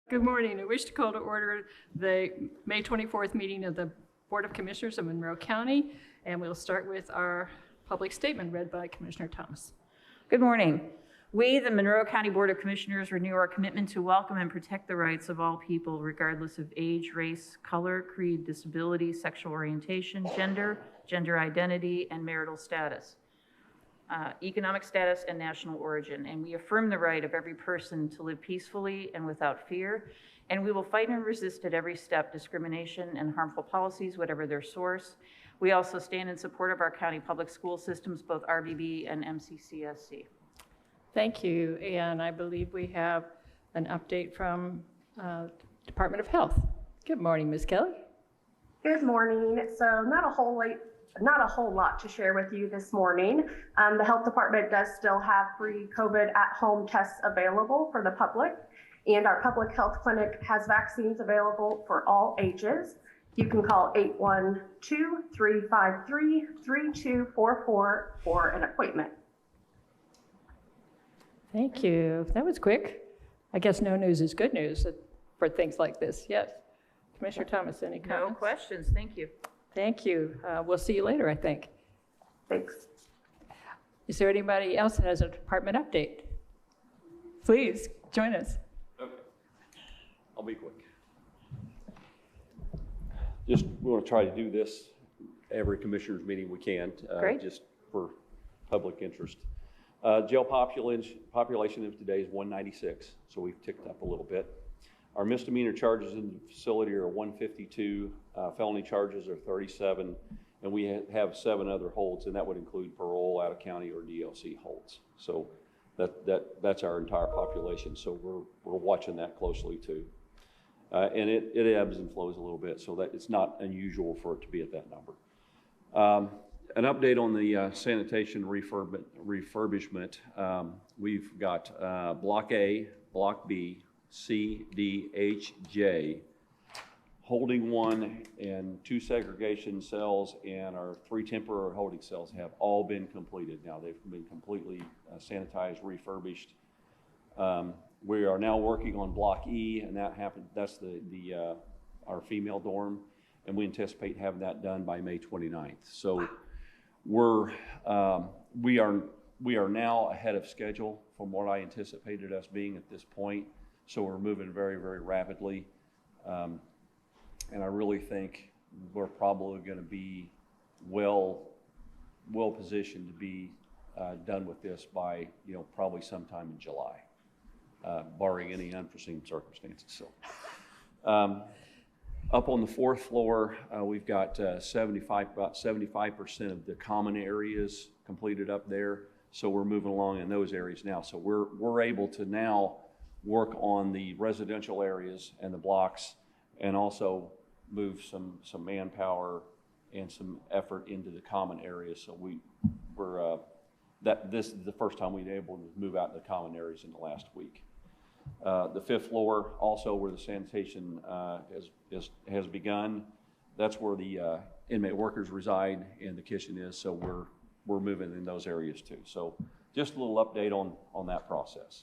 Good morning. I wish to call to order the May 24th meeting of the Board of Commissioners of Monroe County, and we'll start with our public statement read by Commissioner Thomas. Good morning. We, the Monroe County Board of Commissioners, renew our commitment to welcome and protect the rights of all people, regardless of age, race, color, creed, disability, sexual orientation, gender identity, and marital status, economic status, and national origin. And we affirm the right of every person to live peacefully and without fear. And we will fight and resist at every step discrimination and harmful policies, whatever their source. We also stand in support of our county public school systems, both RBB and MCCSC. Thank you. And I believe we have an update from Department of Health. Good morning, Ms. Kelly. Good morning. So not a whole lot to share with you this morning. The health department does still have free COVID at-home tests available for the public, and our public health clinic has vaccines available for all ages. You can call 812-353-3244 for an appointment. Thank you. That was quick. I guess no news is good news for things like this. Yes. Commissioner Thomas, any comments? No questions. Thank you. Thank you. We'll see you later, I think. Thanks. Is there anybody else that has a department update? Please join us. Okay, I'll be quick. Just we want to try to do this every commissioners meeting we can, just for public interest. Jail population of today is 196, so we've ticked up a little bit. Our misdemeanor charges in the facility are 152, felony charges are 37, and we have 7 other holds, and that would include parole, out of county, or DLC holds. So that's our entire population. So we're watching that closely too, and it ebbs and flows a little bit, so that it's not unusual for it to be at that number. An update on the sanitation refurbishment. We've got Block A, Block B, C, D, H, J, holding 1 and 2 segregation cells, and our 3 temporary holding cells have all been completed. Now they've been completely sanitized, refurbished. We are now working on Block E, and that's our female dorm, and we anticipate having that done by May 29th. So we are now ahead of schedule from what I anticipated us being at this point. So we're moving very, very rapidly. And I really think we're probably going to be well positioned to be done with this by, probably sometime in July, barring any unforeseen circumstances. So up on the 4th floor, we've got about 75% of the common areas completed up there. So we're moving along in those areas now. So we're able to now work on the residential areas and the blocks, and also move some manpower and some effort into the common areas. So this is the first time we've been able to move out in the common areas in the last week. The 5th floor, also where the sanitation has begun. That's where the inmate workers reside and the kitchen is. So we're moving in those areas too. So just a little update on that process.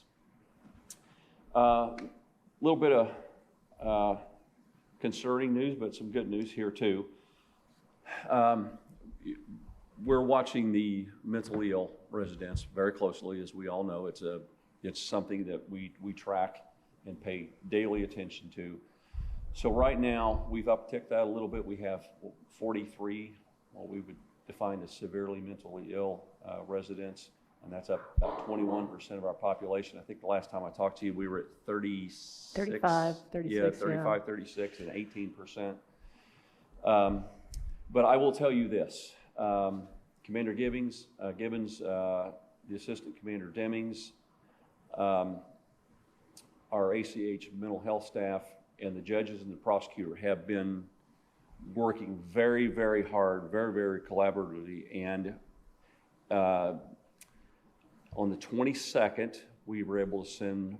A little bit of concerning news, but some good news here too. We're watching the mentally ill residents very closely. As we all know, it's something that we track and pay daily attention to. So right now, we've upticked that a little bit. We have 43, what we would define as severely mentally ill residents. And that's up about 21% of our population. I think the last time I talked to you, we were at 36. 35, 36. Yeah, 35, 36, and 18%. But I will tell you this. Commander Gibbons, the Assistant Commander Demings, our ACH mental health staff, and the judges and the prosecutor have been working very, very hard, very, very collaboratively. And on the 22nd, we were able to send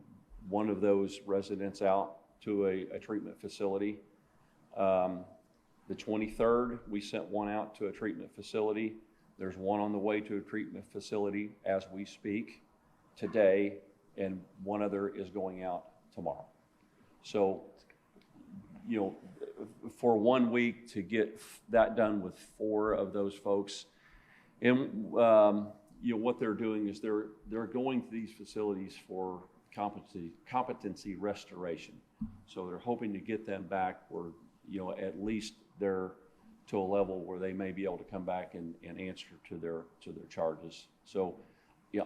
one of those residents out to a treatment facility. The 23rd, we sent one out to a treatment facility. There's one on the way to a treatment facility as we speak today, and one other is going out tomorrow. So, for 1 week to get that done with 4 of those folks, and what they're doing is they're going to these facilities for competency restoration. So they're hoping to get them back where, at least they're to a level where they may be able to come back and answer to their charges. So,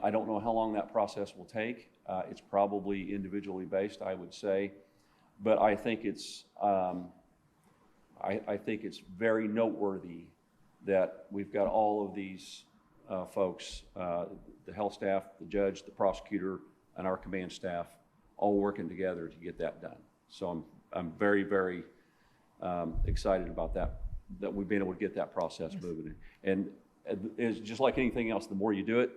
I don't know how long that process will take. It's probably individually based, I would say, but I think it's I think it's very noteworthy that we've got all of these folks, the health staff, the judge, the prosecutor, and our command staff, all working together to get that done. So I'm very, very excited about that we've been able to get that process moving. And it's just like anything else, the more you do it,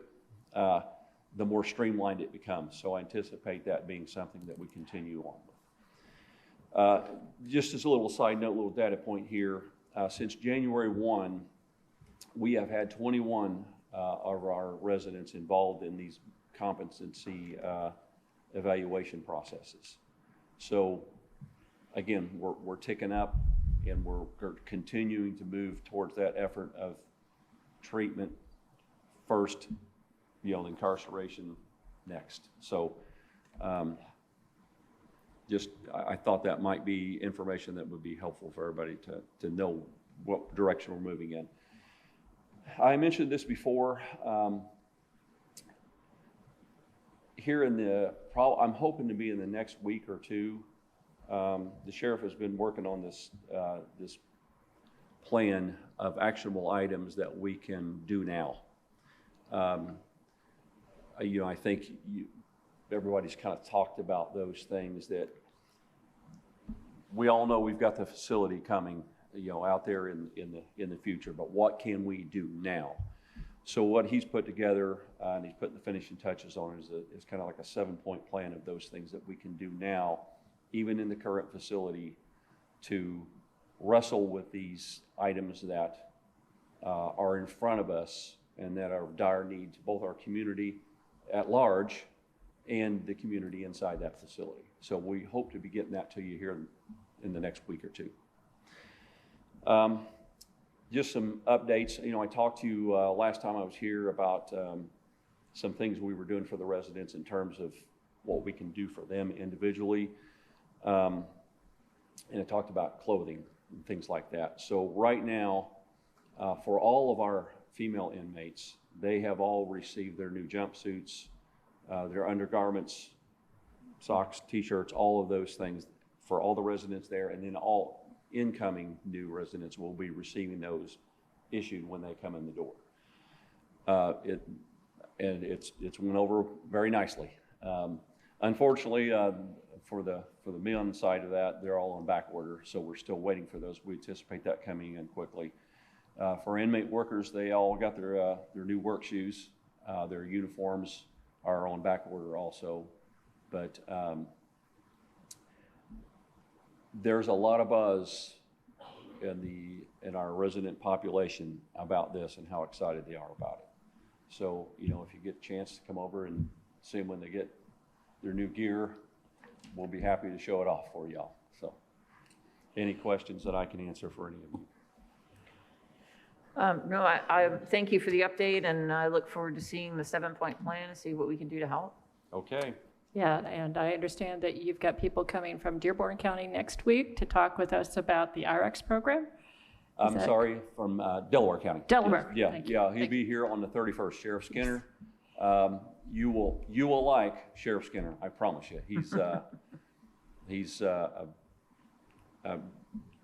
the more streamlined it becomes. So I anticipate that being something that we continue on with. Just as a little side note, little data point here, since January 1, we have had 21 of our residents involved in these competency evaluation processes. So again, we're ticking up, and we're continuing to move towards that effort of treatment first, incarceration next. So I thought that might be information that would be helpful for everybody to know what direction we're moving in. I mentioned this before. I'm hoping to be in the next week or two. The sheriff has been working on this plan of actionable items that we can do now. I think everybody's kind of talked about those things that we all know we've got the facility coming, out there in the future, but what can we do now? So what he's put together, and he's putting the finishing touches on, is kind of like a 7-point plan of those things that we can do now, even in the current facility, to wrestle with these items that are in front of us and that are dire needs, both our community at large and the community inside that facility. So we hope to be getting that to you here in the next week or two. Just some updates. I talked to you last time I was here about some things we were doing for the residents in terms of what we can do for them individually. And I talked about clothing and things like that. So right now, for all of our female inmates, they have all received their new jumpsuits, their undergarments, socks, t-shirts, all of those things for all the residents there, and then all incoming new residents will be receiving those issued when they come in the door. It's went over very nicely. Unfortunately, for the men side of that, they're all on back order, so we're still waiting for those. We anticipate that coming in quickly. For inmate workers, they all got their new work shoes. Their uniforms are on back order also, but there's a lot of buzz in our resident population about this and how excited they are about it. So, if you get a chance to come over and see them when they get their new gear, we'll be happy to show it off for y'all. So, any questions that I can answer for any of you? No, I thank you for the update, and I look forward to seeing the 7-point plan and see what we can do to help. Okay. Yeah, and I understand that you've got people coming from Dearborn County next week to talk with us about the RX program. I'm sorry, from Delaware County. Delaware. Yes, yeah, he'll be here on the 31st. Sheriff Skinner. You will like Sheriff Skinner. I promise you. He's a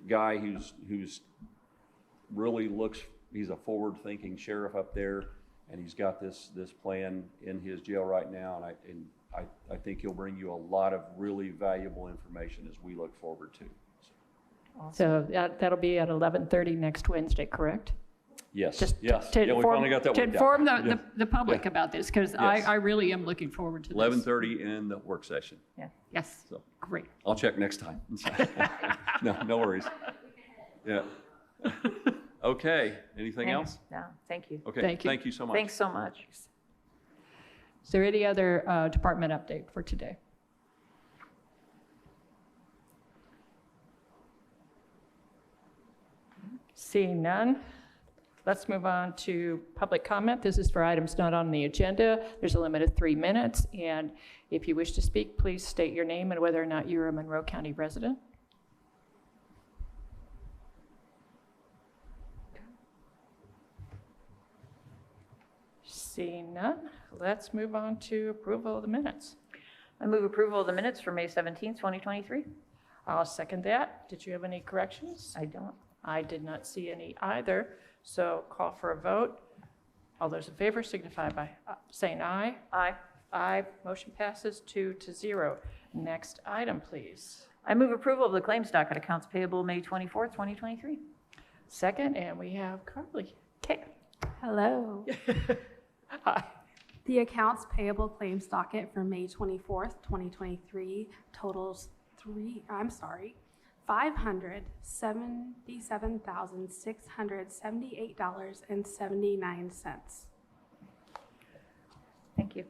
guy who's really looks. He's a forward-thinking sheriff up there, and he's got this plan in his jail right now, and I think he'll bring you a lot of really valuable information as we look forward to. So that'll be at 11:30 next Wednesday, correct? Yes. Just yes. to Yeah, we finally got that to worked inform out. the public about this, because Yes. I really am looking forward to this. 11:30 in the work session. Yeah. Yes, So great. I'll check next time. No worries. Yeah. Okay. Anything else? No, thank you. Okay. Thank you. Thank you so much. Thanks so much. Is there any other department update for today? Seeing none, let's move on to public comment. This is for items not on the agenda. There's a limit of 3 minutes, and if you wish to speak, please state your name and whether or not you're a Monroe County resident. Seeing none, let's move on to approval of the minutes. I move approval of the minutes for May 17th, 2023. I'll second that. Did you have any corrections? I don't. I did not see any either, so call for a vote. All those in favor signify by saying aye. Aye. Aye. Motion passes 2-0. Next item, please. I move approval of the claims docket accounts payable May 24th, 2023. Second, and we have Carly. Okay. Hello. Hi. The accounts payable claims docket for May 24th, 2023 totals $577,678.79. Thank you.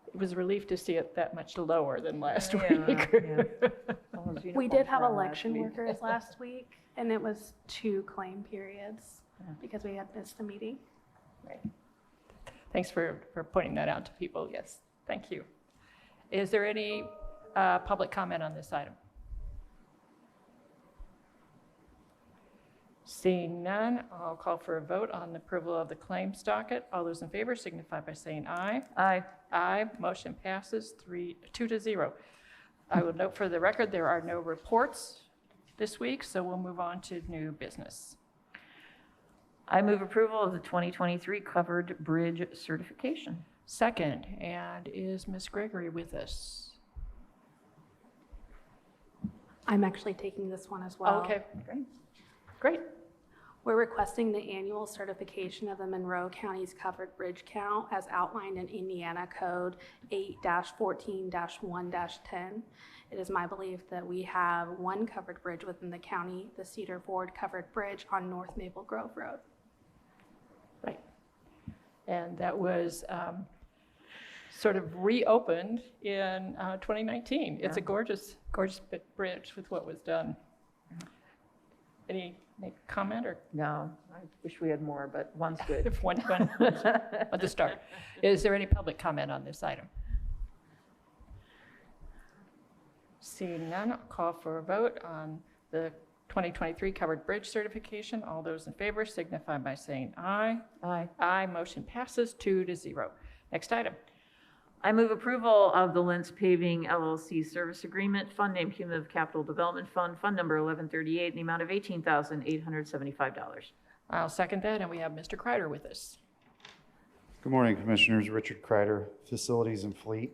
It was a relief to see it that much lower than last week. We did have election workers last week, and it was 2 claim periods because we had missed the meeting. Right. Thanks for pointing that out to people. Yes, thank you. Is there any public comment on this item? Seeing none, I'll call for a vote on the approval of the claims docket. All those in favor signify by saying aye. Aye. Aye. Motion passes 2-0. I will note for the record there are no reports this week, so we'll move on to new business. I move approval of the 2023 covered bridge certification. Second, and is Ms. Gregory with us? I'm actually taking this one as well. Okay, great. We're requesting the annual certification of the Monroe County's covered bridge count as outlined in Indiana Code 8-14-1-10. It is my belief that we have one covered bridge within the county, the Cedar Ford Covered Bridge on North Maple Grove Road. Right. And that was sort of reopened in 2019. It's a gorgeous bridge with what was done. Any comment or? No, I wish we had more, but one's good. If one at the start. Is there any public comment on this item? Seeing none, I'll call for a vote on the 2023 covered bridge certification. All those in favor signify by saying aye. Aye. Aye. Motion passes 2-0. Next item. I move approval of the Lentz Paving LLC service agreement, fund name Cumulative Capital Development Fund, fund number 1138, in the amount of $18,875. I'll second that, and we have Mr. Kreider with us. Good morning, Commissioners. Richard Kreider, Facilities and Fleet.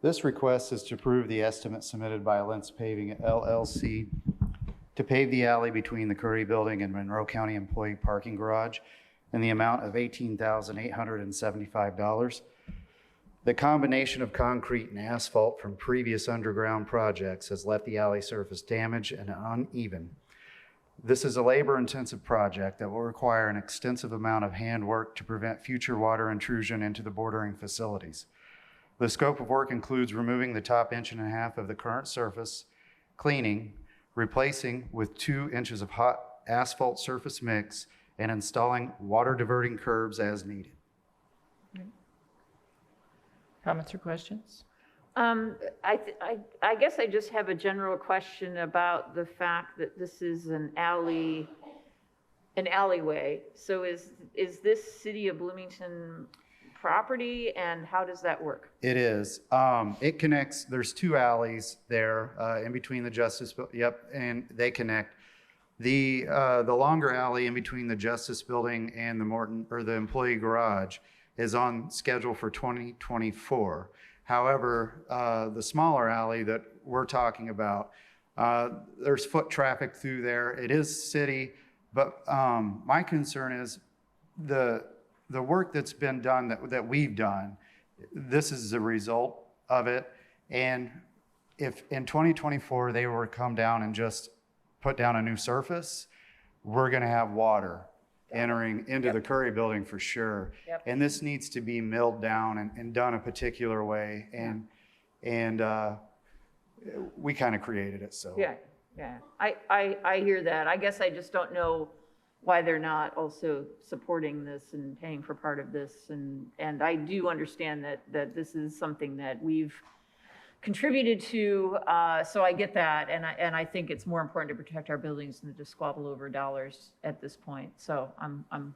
This request is to approve the estimate submitted by Lentz Paving LLC to pave the alley between the Curry Building and Monroe County Employee Parking Garage in the amount of $18,875. The combination of concrete and asphalt from previous underground projects has left the alley surface damaged and uneven. This is a labor-intensive project that will require an extensive amount of handwork to prevent future water intrusion into the bordering facilities. The scope of work includes removing the top 1.5 inches of the current surface, cleaning, replacing with 2 inches of hot asphalt surface mix, and installing water diverting curbs as needed. Comments or questions? I guess I just have a general question about the fact that this is an alleyway. So is this City of Bloomington property, and how does that work? It is. It connects, there's 2 alleys there in between the Justice, and they connect. The longer alley in between the Justice Building and the Employee Garage is on schedule for 2024. However, the smaller alley that we're talking about, there's foot traffic through there. It is city, but my concern is the work that's been done, that we've done, this is the result of it. And if in 2024 they were to come down and just put down a new surface, we're going to have water entering into the Curry Building for sure. And this needs to be milled down and done a particular way. And we kind of created it, so. Yeah, yeah. I hear that. I guess I just don't know why they're not also supporting this and paying for part of this. And I do understand that this is something that we've contributed to, so I get that. And I think it's more important to protect our buildings than to just squabble over dollars at this point. So I'm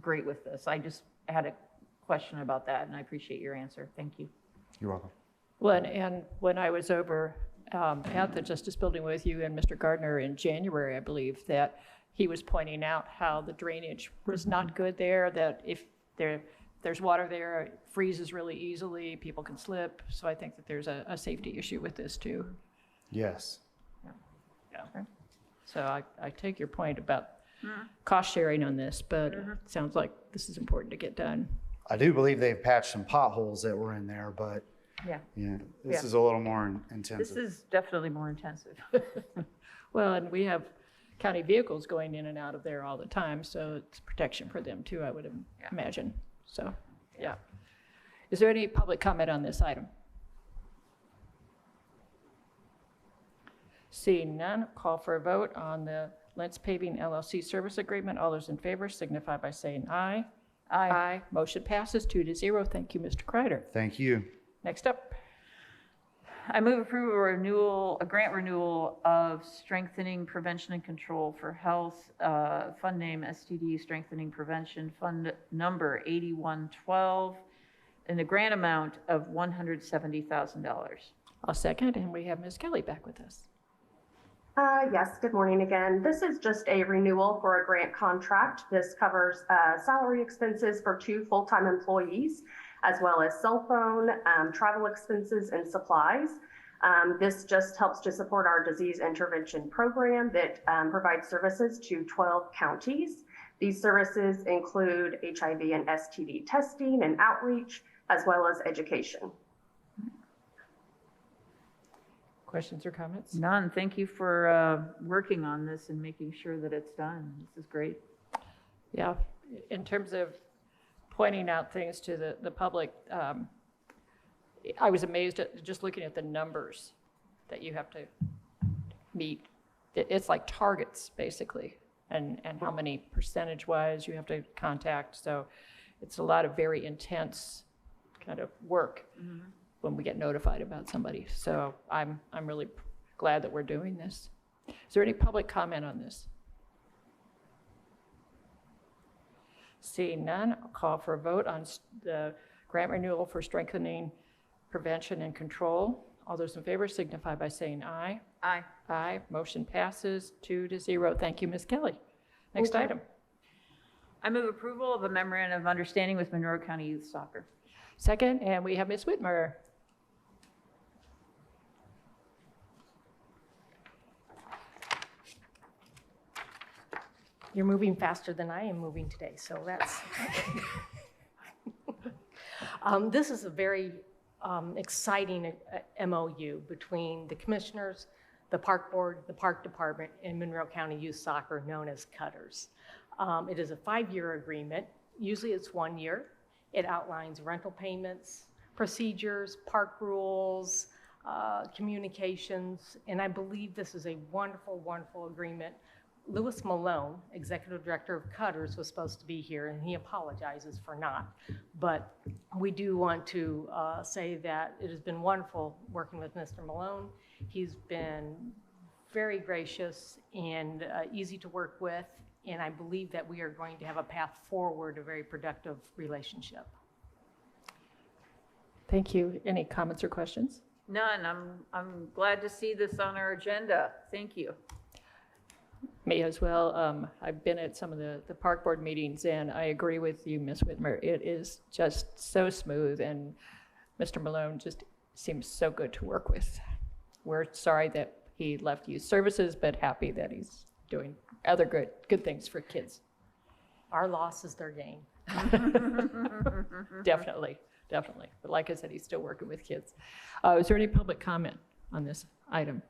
great with this. I just had a question about that, and I appreciate your answer. Thank you. You're welcome. And when I was over at the Justice Building with you and Mr. Gardner in January, I believe, that he was pointing out how the drainage was not good there, that if there's water there, it freezes really easily, people can slip. So I think that there's a safety issue with this too. Yes. Yeah. So I take your point about cost sharing on this, but it sounds like this is important to get done. I do believe they've patched some potholes that were in there, but Yeah. this is a little more intensive. This is definitely more intensive. Well, and we have county vehicles going in and out of there all the time, so it's protection for them too, I would imagine. So, yeah. Is there any public comment on this item? Seeing none, call for a vote on the Lentz Paving LLC service agreement. All those in favor signify by saying aye. Aye. Motion passes 2-0. Thank you, Mr. Kreider. Thank you. Next up. I move approval a grant renewal of Strengthening Prevention and Control for Health, fund name STD Strengthening Prevention, fund number 8112, and a grant amount of $170,000. I'll second, and we have Ms. Kelly back with us. Yes, good morning again. This is just a renewal for a grant contract. This covers salary expenses for 2 full-time employees, as well as cell phone, travel expenses, and supplies. This just helps to support our disease intervention program that provides services to 12 counties. These services include HIV and STD testing and outreach, as well as education. Questions or comments? None. Thank you for working on this and making sure that it's done. This is great. Yeah, in terms of pointing out things to the public, I was amazed at just looking at the numbers that you have to meet. It's like targets, basically, and how many percentage-wise you have to contact. So it's a lot of very intense kind of work when we get notified about somebody. So I'm really glad that we're doing this. Is there any public comment on this? Seeing none, I'll call for a vote on the grant renewal for Strengthening Prevention and Control. All those in favor signify by saying aye. Aye. Aye. Motion passes 2-0. Thank you, Ms. Kelly. Next item. I move approval of a memorandum of understanding with Monroe County Youth Soccer. Second, and we have Ms. Whitmer. You're moving faster than I am moving today, so that's. This is a very exciting MOU between the commissioners, the park board, the park department, and Monroe County Youth Soccer, known as Cutters. It is a 5-year agreement. Usually it's 1 year. It outlines rental payments, procedures, park rules, communications, and I believe this is a wonderful, wonderful agreement. Louis Malone, Executive Director of Cutters, was supposed to be here, and he apologizes for not. But we do want to say that it has been wonderful working with Mr. Malone. He's been very gracious and easy to work with, and I believe that we are going to have a path forward, a very productive relationship. Thank you. Any comments or questions? None. I'm glad to see this on our agenda. Thank you. Me as well. I've been at some of the park board meetings, and I agree with you, Ms. Whitmer. It is just so smooth, and Mr. Malone just seems so good to work with. We're sorry that he left youth services, but happy that he's doing other good things for kids. Our loss is their gain. Definitely. But like I said, he's still working with kids. Is there any public comment on this item?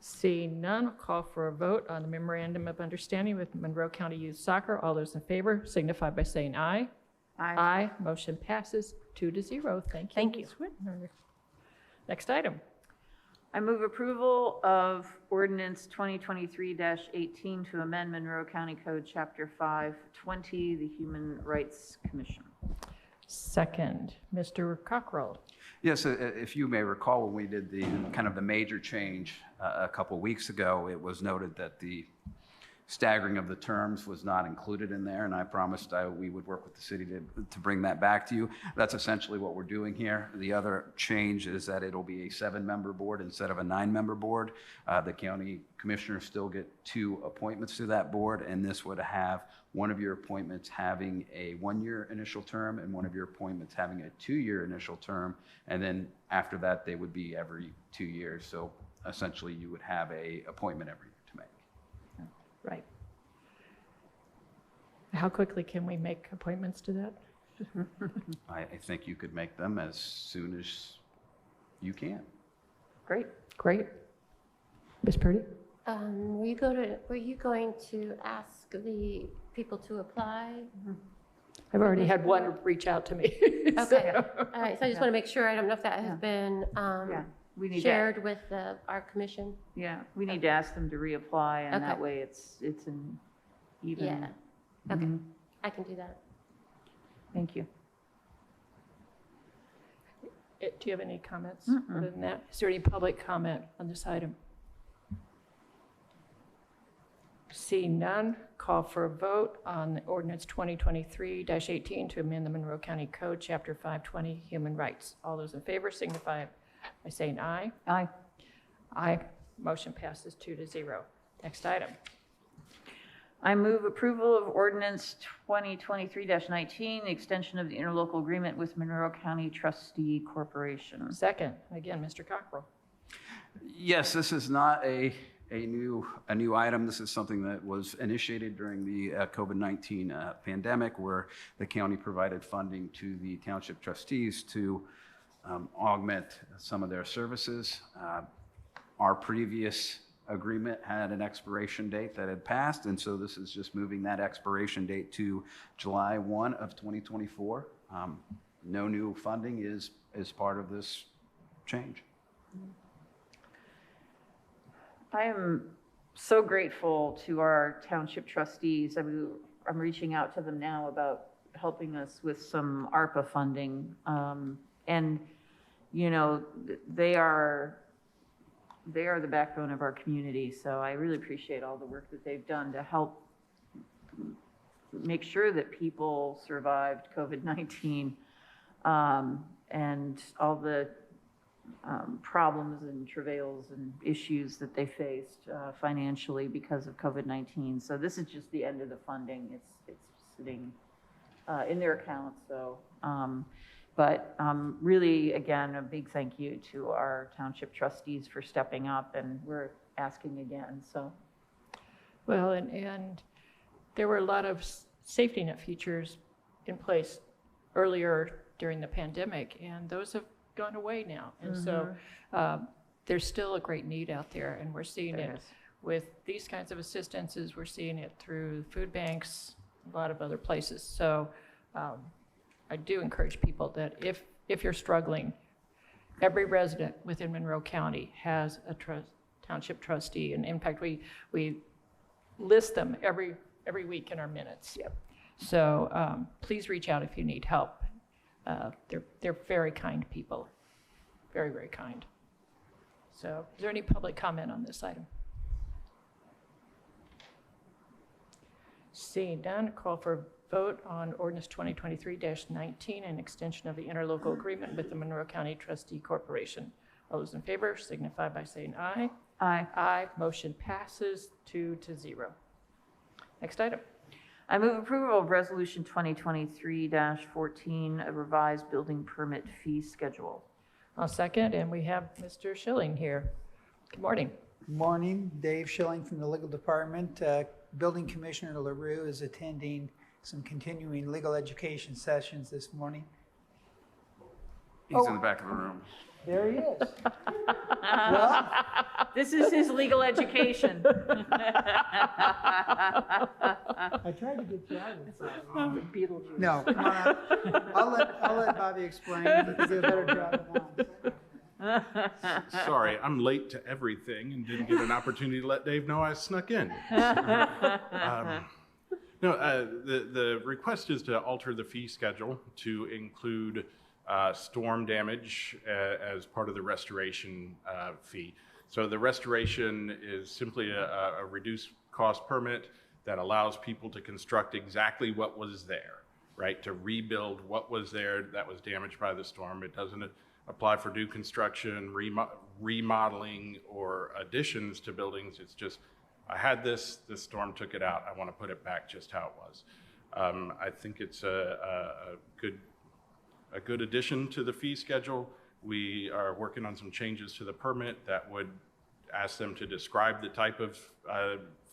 Seeing none, I'll call for a vote on the memorandum of understanding with Monroe County Youth Soccer. All those in favor signify by saying aye. Aye. Aye. Motion passes 2-0. Thank you. Thank you. Ms. Whitmer. Next item. I move approval of ordinance 2023-18 to amend Monroe County Code Chapter 520, the Human Rights Commission. Second, Mr. Cockrell. Yes, if you may recall, when we did the kind of the major change a couple weeks ago, it was noted that the staggering of the terms was not included in there, and I promised we would work with the city to bring that back to you. That's essentially what we're doing here. The other change is that it'll be a 7-member board instead of a 9-member board. The county commissioners still get 2 appointments to that board, and this would have one of your appointments having a 1-year initial term and one of your appointments having a 2-year initial term, and then after that, they would be every 2 years. So essentially, you would have a appointment every year to make. Right. How quickly can we make appointments to that? I think you could make them as soon as you can. Great. Great. Ms. Purdy? Were you going to ask the people to apply? I've already had one reach out to me. Okay, all right, so I just want to make sure, I don't know if that has been We need shared with our commission. we need to ask them to reapply, and that Okay. way it's an even. Yeah, okay, I can do that. Thank you. Do you have any comments other than that? Is there any public comment on this item? Seeing none, call for a vote on ordinance 2023-18 to amend the Monroe County Code, Chapter 520, Human Rights. All those in favor signify by saying aye. Aye. Aye. Motion passes 2-0. Next item. I move approval of ordinance 2023-19, extension of the interlocal agreement with Monroe County Trustee Corporation. Second, again, Mr. Cockrell. Yes, this is not a new item. This is something that was initiated during the COVID-19 pandemic, where the county provided funding to the township trustees to augment some of their services. Our previous agreement had an expiration date that had passed, and so this is just moving that expiration date to July 1 of 2024. No new funding is part of this change. I am so grateful to our township trustees. I'm reaching out to them now about helping us with some ARPA funding. And, you know, they are the backbone of our community. So I really appreciate all the work that they've done to help make sure that people survived COVID-19 and all the problems and travails and issues that they faced financially because of COVID-19. So this is just the end of the funding. It's sitting in their account. So, but really, again, a big thank you to our township trustees for stepping up, and we're asking again. So, Well, and there were a lot of safety net features in place earlier during the pandemic, and those have gone away now. And so there's still a great need out there, and we're seeing it with these kinds of assistances. We're seeing it through food banks, a lot of other places. So I do encourage people that if you're struggling, every resident within Monroe County has a township trustee. And in fact, we list them every week in our minutes. Yep. So please reach out if you need help. They're very kind people, very, very kind. So is there any public comment on this item? Seeing none, call for a vote on ordinance 2023-19, an extension of the interlocal agreement with the Monroe County Trustee Corporation. All those in favor signify by saying aye. aye. Aye. Motion passes 2-0. Next item. I move approval of resolution 2023-14, a revised building permit fee schedule. I'll second, and we have Mr. Schilling here. Good morning. Good morning, Dave Schilling from the Legal Department. Building Commissioner LaRue is attending some continuing legal education sessions this morning. He's in the back of the room. There he is. Well, This is his legal education. I tried to get you out of this. Beetlejuice. No, come on up. I'll let Bobby explain. He can do a better job than Sorry, I'm late to everything and didn't get an opportunity to let Dave know I snuck in. The request is to alter the fee schedule to include storm damage as part of the restoration fee. So the restoration is simply a reduced cost permit that allows people to construct exactly what was there, right? To rebuild what was there that was damaged by the storm. It doesn't apply for new construction, remodeling, or additions to buildings. It's just, I had this storm took it out. I want to put it back just how it was. I think it's a good addition to the fee schedule. We are working on some changes to the permit that would ask them to describe the type of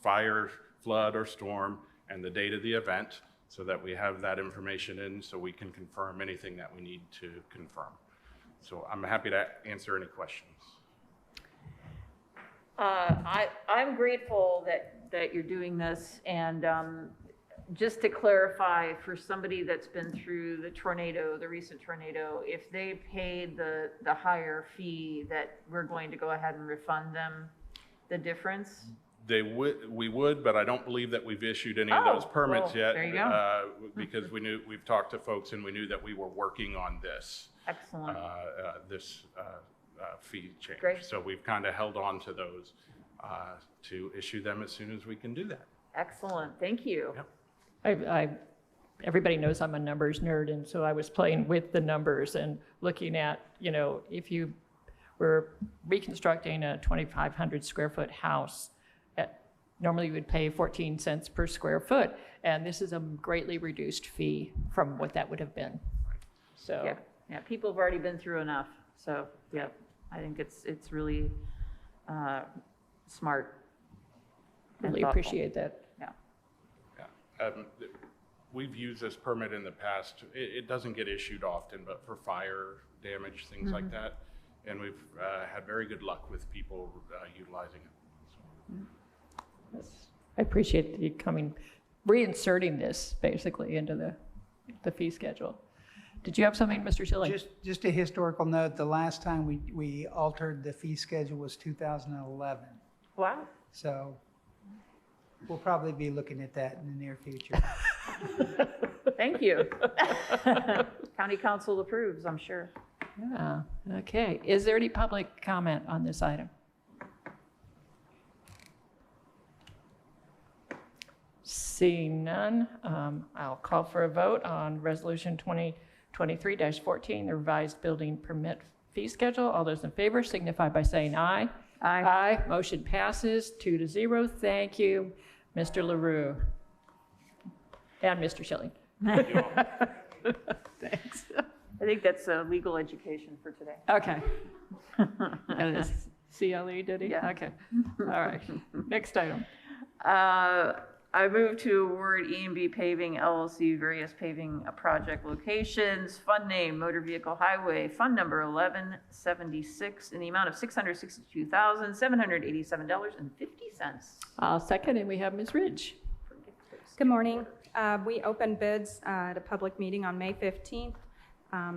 fire, flood, or storm and the date of the event so that we have that information in so we can confirm anything that we need to confirm. So I'm happy to answer any questions. I'm grateful that you're doing this, and just to clarify, for somebody that's been through the recent tornado, if they paid the higher fee, that we're going to go ahead and refund them the difference? We would, but I don't believe that we've issued any of those permits yet. There you go. Because we've talked to folks and we knew that we were working on this. Excellent. This fee change. Great. So we've kind of held on to those to issue them as soon as we can do that. Excellent. Thank you. Yep. Everybody knows I'm a numbers nerd, and so I was playing with the numbers and looking at, if you were reconstructing a 2,500 square foot house, normally you would pay 14 cents per square foot, and this is a greatly reduced fee from what that would have been. So yeah, people have already been through enough. So yeah, I think it's really smart. Really appreciate that. Yeah. We've used this permit in the past. It doesn't get issued often, but for fire damage, things like that, and we've had very good luck with people utilizing it. So. Yes. I appreciate you reinserting this basically into the fee schedule. Did you have something, Mr. Schilling? Just a historical note, the last time we altered the fee schedule was 2011. Wow. So we'll probably be looking at that in the near future. Thank you. County Council approves, I'm sure. Yeah, okay. Is there any public comment on this item? Seeing none, I'll call for a vote on Resolution 2023-14, the revised building permit fee schedule. All those in favor signify by saying aye. Aye. Aye. Motion passes 2-0. Thank you, Mr. LaRue. And Mr. Schilling. Thanks. I think that's legal education for today. Okay. That is CLE, did he? Yeah. Okay. All right. Next item. I move to award E&B Paving LLC various paving project locations. Fund name, Motor Vehicle Highway. Fund number 1176 in the amount of $662,787.50. I'll second, and we have Ms. Ridge. Good morning. We opened bids at a public meeting on May 15th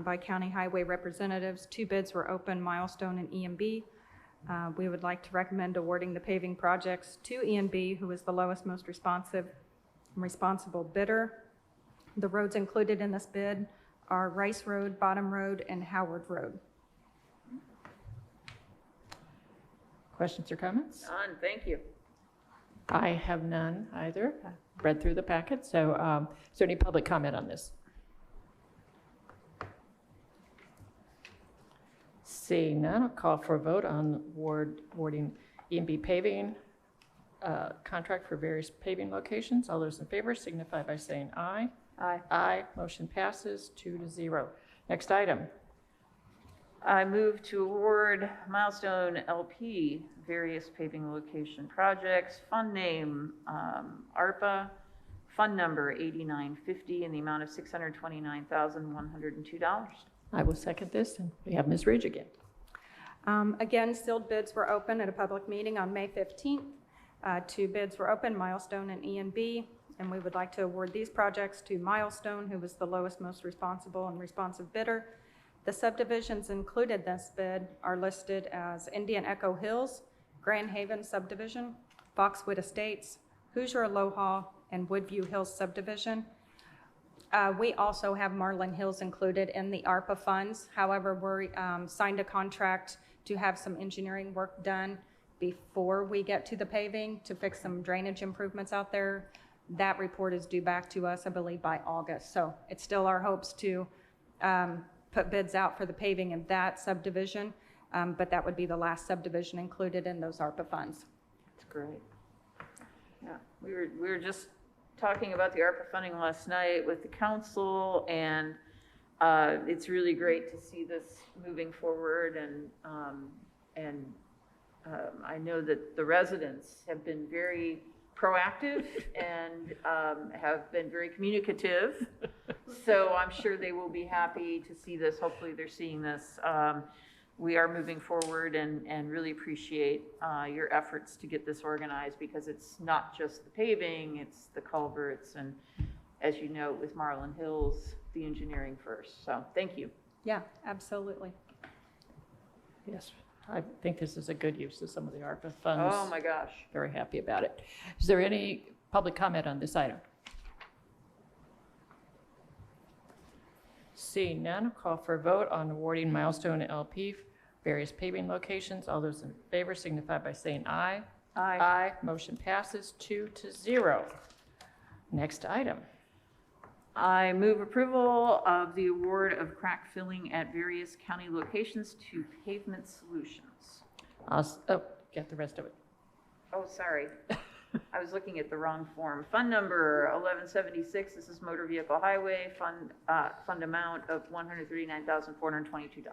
by county highway representatives. 2 bids were open, Milestone and E&B. We would like to recommend awarding the paving projects to E&B, who is the lowest, most responsible bidder. The roads included in this bid are Rice Road, Bottom Road, and Howard Road. Questions or comments? None, thank you. I have none either. I read through the packet. So is there any public comment on this? Seeing none, I'll call for a vote on awarding E&B Paving contract for various paving locations. All those in favor signify by saying aye. Aye. Aye. Motion passes 2-0. Next item. I move to award Milestone LP various paving location projects. Fund name, ARPA. Fund number 8950 in the amount of $629,102. I will second this, and we have Ms. Ridge again. Again, sealed bids were open at a public meeting on May 15th. 2 bids were open, Milestone and E&B, and we would like to award these projects to Milestone, who was the lowest, most responsible and responsive bidder. The subdivisions included in this bid are listed as Indian Echo Hills, Grand Haven subdivision, Foxwood Estates, Hoosier Aloha, and Woodview Hills subdivision. We also have Marlin Hills included in the ARPA funds. However, we signed a contract to have some engineering work done before we get to the paving to fix some drainage improvements out there. That report is due back to us, I believe, by August. So it's still our hopes to put bids out for the paving of that subdivision, but that would be the last subdivision included in those ARPA funds. That's great. Yeah, we were just talking about the ARPA funding last night with the council, and it's really great to see this moving forward, and I know that the residents have been very proactive and have been very communicative. So I'm sure they will be happy to see this. Hopefully they're seeing this. We are moving forward and really appreciate your efforts to get this organized, because it's not just the paving, it's the culverts, and as you know, with Marlin Hills, the engineering first. So thank you. Yeah, absolutely. Yes, I think this is a good use of some of the ARPA funds. Oh my gosh. Very happy about it. Is there any public comment on this item? Seeing none, call for a vote on awarding Milestone LP various paving locations. All those in favor signify by saying aye. Aye. Aye. Motion passes 2-0. Next item. I move approval of the award of crack filling at various county locations to Pavement Solutions. Get the rest of it. Oh, sorry. I was looking at the wrong form. Fund number 1176, this is motor vehicle highway, fund amount of $139,422.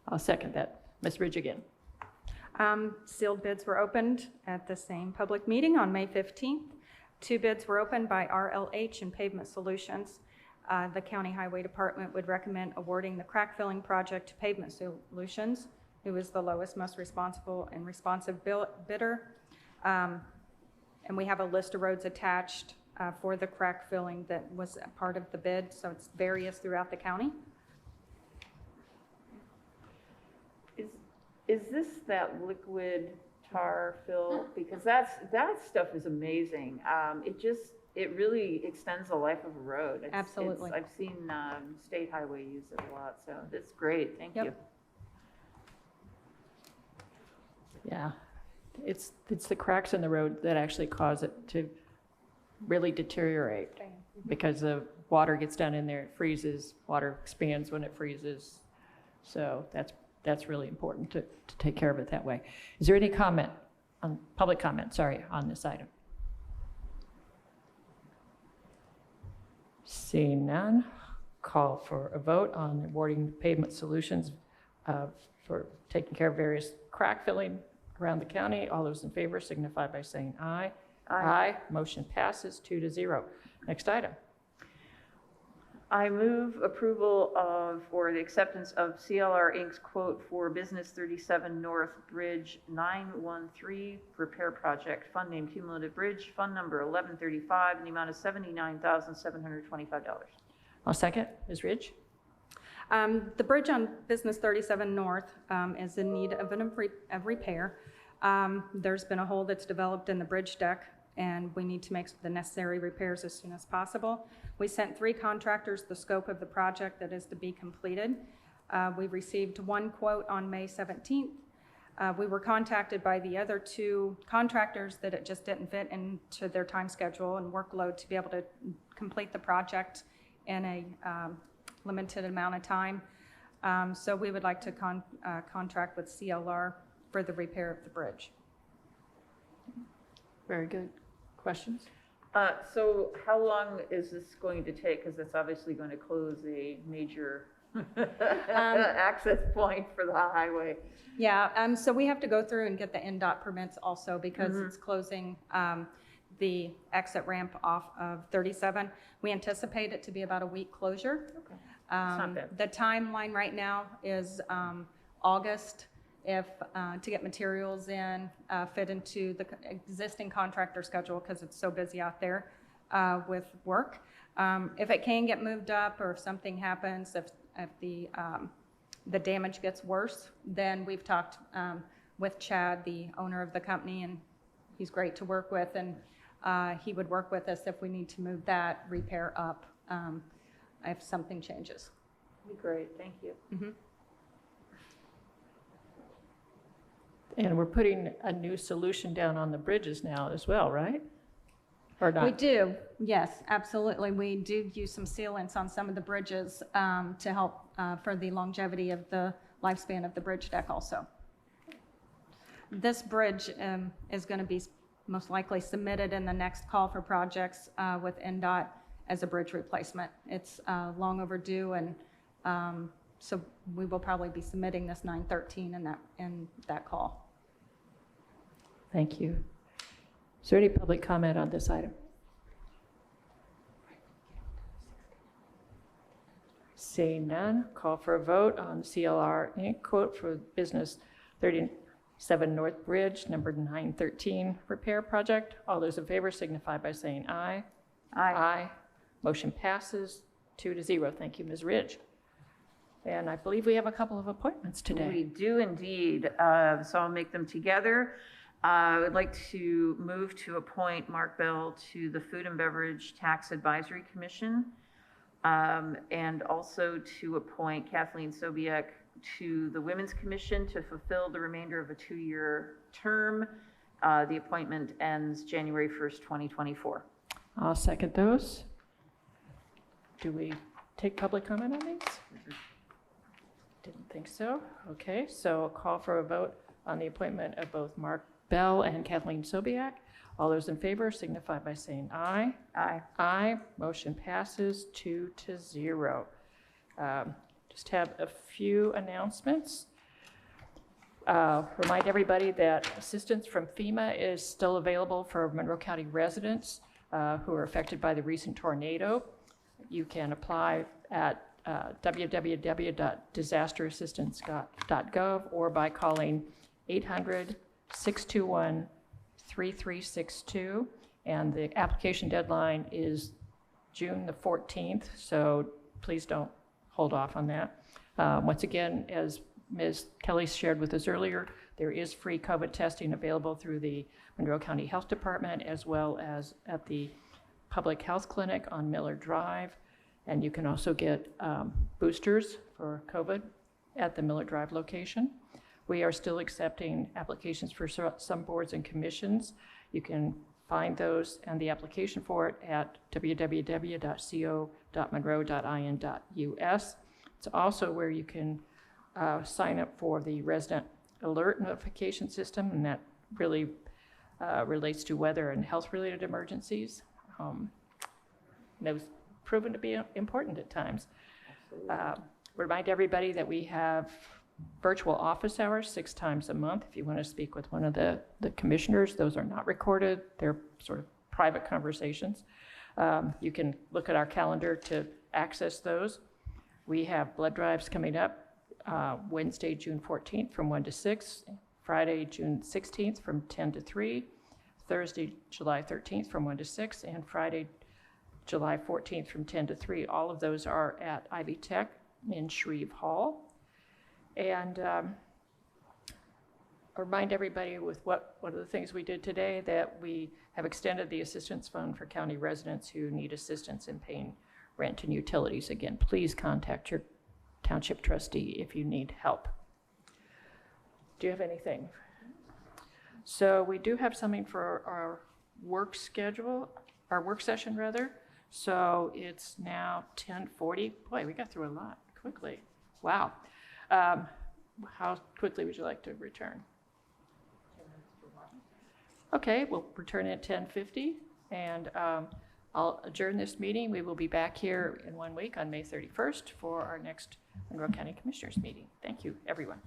I'll second that. Ms. Ridge again. Sealed bids were opened at the same public meeting on May 15th. 2 bids were opened by RLH and Pavement Solutions. The County Highway Department would recommend awarding the crack filling project to Pavement Solutions, who is the lowest, most responsible and responsive bidder. And we have a list of roads attached for the crack filling that was a part of the bid, so it's various throughout the county. Is this that liquid tar fill? Because that stuff is amazing. It really extends the life of a road. Absolutely. I've seen state highway use it a lot, so that's great. Thank you. Yeah, it's the cracks in the road that actually cause it to really deteriorate, because the water gets down in there, it freezes, water expands when it freezes. So that's really important to take care of it that way. Is there any comment, public comment, on this item? Seeing none, call for a vote on awarding Pavement Solutions for taking care of various crack filling around the county. All those in favor signify by saying aye. Aye. Motion passes 2-0. Next item. I move approval or the acceptance of CLR Inc.'s quote for Business 37 North Bridge 913 repair project, fund name Cumulative Bridge, fund number 1135, in the amount of $79,725. I'll second. Ms. Ridge? The bridge on Business 37 North is in need of of repair. There's been a hole that's developed in the bridge deck, and we need to make the necessary repairs as soon as possible. We sent 3 contractors the scope of the project that is to be completed. We received 1 quote on May 17th. We were contacted by the other 2 contractors that it just didn't fit into their time schedule and workload to be able to complete the project in a limited amount of time. So we would like to contract with CLR for the repair of the bridge. Very good. Questions? So how long is this going to take? Because it's obviously going to close a major access point for the highway. Yeah, so we have to go through and get the NDOT permits also, because it's closing the exit ramp off of 37. We anticipate it to be about a week closure. Okay. It's not bad. The timeline right now is August, to get materials in, fit into the existing contractor schedule, because it's so busy out there with work. If it can get moved up, or if something happens, if the the damage gets worse, then we've talked with Chad, the owner of the company, and he's great to work with, and he would work with us if we need to move that repair up if something changes. Great, thank you. And we're putting a new solution down on the bridges now as well, right? Or not? We do, yes, absolutely. We do use some sealants on some of the bridges to help for the longevity of the lifespan of the bridge deck also. This bridge is going to be most likely submitted in the next call for projects with NDOT as a bridge replacement. It's long overdue, and so we will probably be submitting this 913 in that call. Thank you. Is there any public comment on this item? Seeing none, call for a vote on CLR Inc. quote for business 37 North Bridge, number 913 repair project. All those in favor signify by saying aye. Aye. Motion passes 2-0. Thank you, Ms. Ridge. And I believe we have a couple of appointments today. We do indeed. So I'll make them together. I would like to move to appoint Mark Bell to the Food and Beverage Tax Advisory Commission, and also to appoint Kathleen Sobiek to the Women's Commission to fulfill the remainder of a 2-year term. The appointment ends January 1st, 2024. I'll second those. Do we take public comment on these? Didn't think so. Okay, so I'll call for a vote on the appointment of both Mark Bell and Kathleen Sobiek. All those in favor signify by saying aye. Aye. Aye. Motion passes 2-0. Just have a few announcements. Remind everybody that assistance from FEMA is still available for Monroe County residents who are affected by the recent tornado. You can apply at www.disasterassistance.gov or by calling 800-621-3362. And the application deadline is June the 14th, so please don't hold off on that. Once again, as Ms. Kelly shared with us earlier, there is free COVID testing available through the Monroe County Health Department as well as at the Public Health Clinic on Miller Drive. And you can also get boosters for COVID at the Miller Drive location. We are still accepting applications for some boards and commissions. You can find those and the application for it at www.co.monroe.in.us. It's also where you can sign up for the resident alert notification system, and that really relates to weather and health-related emergencies. Those proven to be important at times. Remind everybody that we have virtual office hours 6 times a month. If you want to speak with one of the commissioners, those are not recorded. They're sort of private conversations. You can look at our calendar to access those. We have blood drives coming up Wednesday, June 14th from 1 to 6, Friday, June 16th from 10 to 3, Thursday, July 13th from 1 to 6, and Friday, July 14th from 10 to 3. All of those are at Ivy Tech in Shreve Hall. And remind everybody with one of the things we did today that we have extended the assistance fund for county residents who need assistance in paying rent and utilities. Again, please contact your township trustee if you need help. Do you have anything? So we do have something for our work schedule, our work session rather. So it's now 10:40. Boy, we got through a lot quickly. Wow. How quickly would you like to return? Okay, we'll return at 10:50, and I'll adjourn this meeting. We will be back here in 1 week on May 31st for our next Monroe County Commissioners meeting. Thank you, everyone.